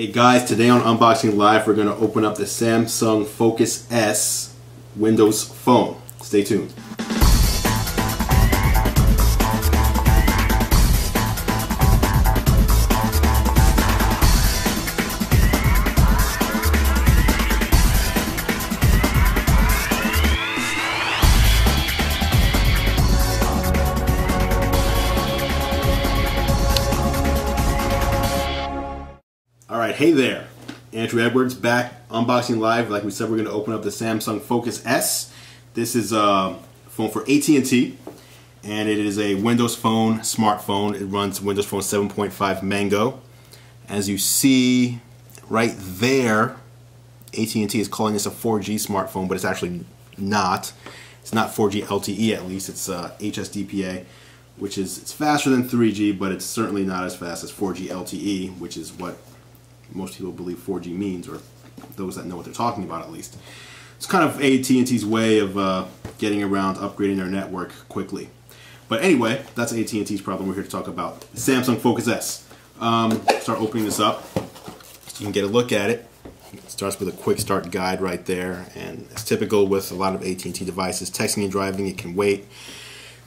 Hey guys, today on Unboxing Live we're going to open up the Samsung Focus S Windows Phone. Stay tuned. Alright, hey there. Andrew Edwards back, Unboxing Live. Like we said, we're going to open up the Samsung Focus S. This is a phone for AT&T, and it is a Windows Phone smartphone. It runs Windows Phone 7.5 Mango. As you see right there, AT&T is calling this a 4G smartphone, but it's actually not. It's not 4G LTE at least. It's HSDPA, which is it's faster than 3G, but it's certainly not as fast as 4G LTE, which is what most people believe 4G means, or those that know what they're talking about at least. It's kind of AT&T's way of getting around upgrading their network quickly. But anyway, that's AT&T's problem. We're here to talk about the Samsung Focus S. Start opening this up so you can get a look at it. It starts with a quick start guide right there, and it's typical with a lot of AT&T devices. Texting and driving, it can wait.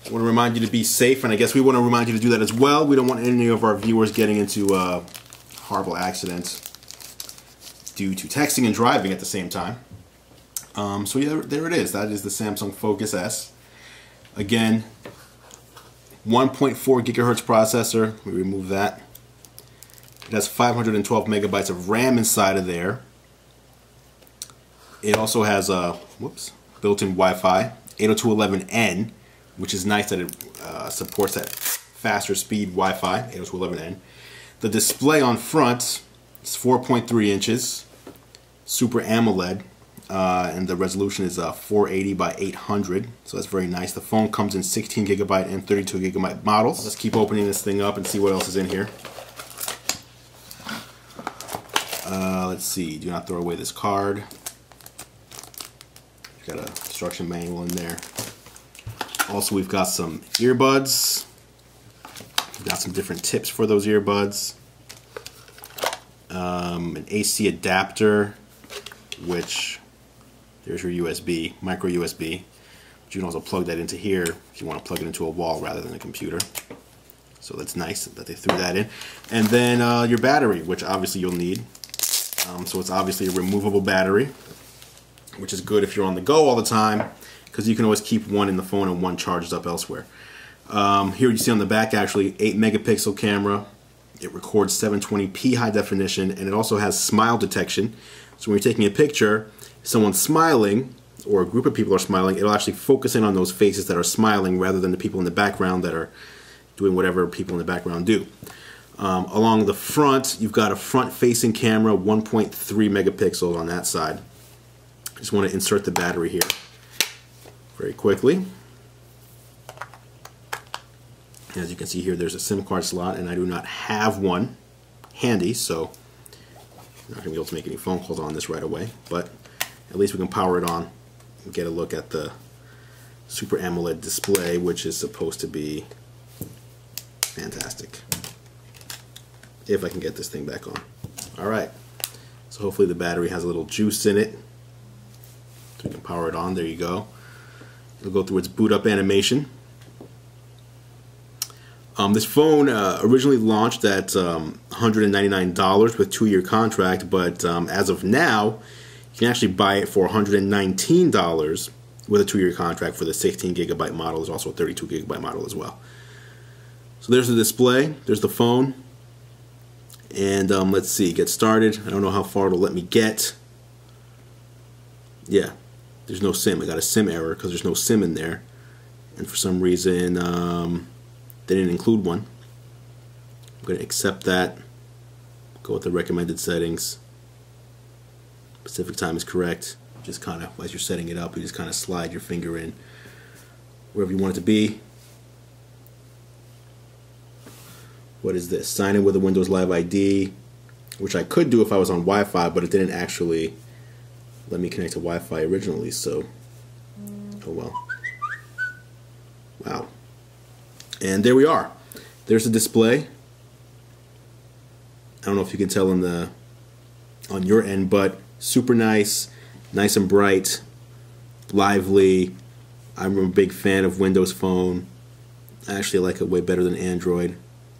I want to remind you to be safe, and I guess we want to remind you to do that as well. We don't want any of our viewers getting into horrible accidents due to texting and driving at the same time. So yeah, there it is. That is the Samsung Focus S. Again, 1.4 gigahertz processor. We remove that. It has 512 megabytes of RAM inside of there. It also has a built-in Wi-Fi, 802.11n, which is nice that it supports that faster speed Wi-Fi, 802.11n. The display on front is 4.3 inches, Super AMOLED, and the resolution is 480 by 800, so that's very nice. The phone comes in 16 gigabyte and 32 gigabyte models. Let's keep opening this thing up and see what else is in here. Let's see, do not throw away this card. We've got a instruction manual in there. Also, we've got some earbuds. We've got some different tips for those earbuds. An AC adapter, which there's your USB, micro USB. But you can also plug that into here if you want to plug it into a wall rather than a computer. So that's nice that they threw that in. And then your battery, which obviously you'll need. So it's obviously a removable battery, which is good if you're on the go all the time, because you can always keep one in the phone and one charges up elsewhere. Here you see on the back, actually, 8 megapixel camera. It records 720p high definition, and it also has smile detection. So when you're taking a picture, if someone's smiling, or a group of people are smiling, it'll actually focus in on those faces that are smiling rather than the people in the background that are doing whatever people in the background do. Along the front, you've got a front-facing camera, 1.3 megapixels on that side. Just want to insert the battery here very quickly. As you can see here, there's a SIM card slot, and I do not have one handy, so I'm not going to be able to make any phone calls on this right away, but at least we can power it on and get a look at the Super AMOLED display, which is supposed to be fantastic. If I can get this thing back on. Alright, so hopefully the battery has a little juice in it, so we can power it on. There you go. It'll go through its boot up animation. This phone originally launched at $199 with 2-year contract, but as of now, you can actually buy it for $119 with a 2-year contract for the 16 gigabyte model. There's also a 32 gigabyte model as well. So there's the display, there's the phone, and let's see, get started. I don't know how far it'll let me get. Yeah, there's no SIM. I got a SIM error because there's no SIM in there, and for some reason they didn't include one. I'm going to accept that, go with the recommended settings. Pacific time is correct. Just kind of, as you're setting it up, you just kind of slide your finger in wherever you want it to be. What is this? Sign in with a Windows Live ID, which I could do if I was on Wi-Fi, but it didn't actually let me connect to Wi-Fi originally, so oh well. Wow. And there we are. There's the display. I don't know if you can tell in the on your end, but super nice, nice and bright, lively. I'm a big fan of Windows Phone. I actually like it way better than Android.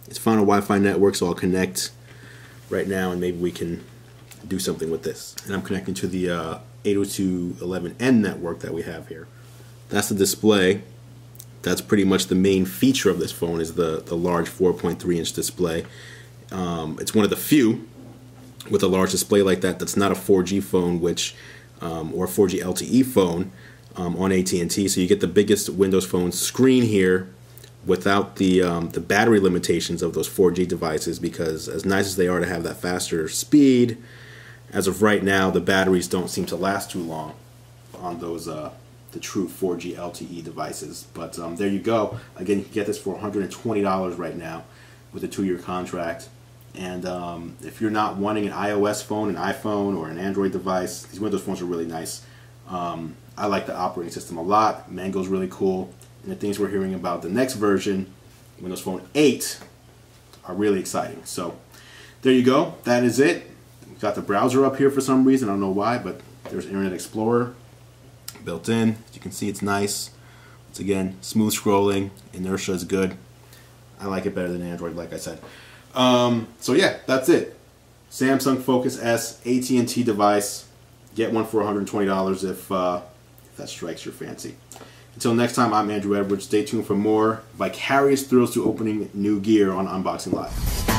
It's found a Wi-Fi network, so I'll connect right now and maybe we can do something with this. And I'm connecting to the 802.11n network that we have here. That's the display. That's pretty much the main feature of this phone, is the large 4.3-inch display. It's one of the few with a large display like that that's not a 4G phone, which or a 4G LTE phone on AT&T. So you get the biggest Windows Phone screen here without the battery limitations of those 4G devices, because as nice as they are to have that faster speed, as of right now, the batteries don't seem to last too long on those the true 4G LTE devices. But there you go. Again, you can get this for $120 right now with a 2-year contract. And if you're not wanting an iOS phone, an iPhone, or an Android device, these Windows phones are really nice. I like the operating system a lot. Mango's really cool. And the things we're hearing about the next version, Windows Phone 8, are really exciting. So there you go. That is it. We've got the browser up here for some reason. I don't know why, but there's Internet Explorer built in. As you can see, it's nice. Once again, smooth scrolling. Inertia is good. I like it better than Android, like I said. So yeah, that's it. Samsung Focus S AT&T device. Get one for $120 if that strikes your fancy. Until next time, I'm Andrew Edwards. Stay tuned for more vicarious thrills to opening new gear on Unboxing Live.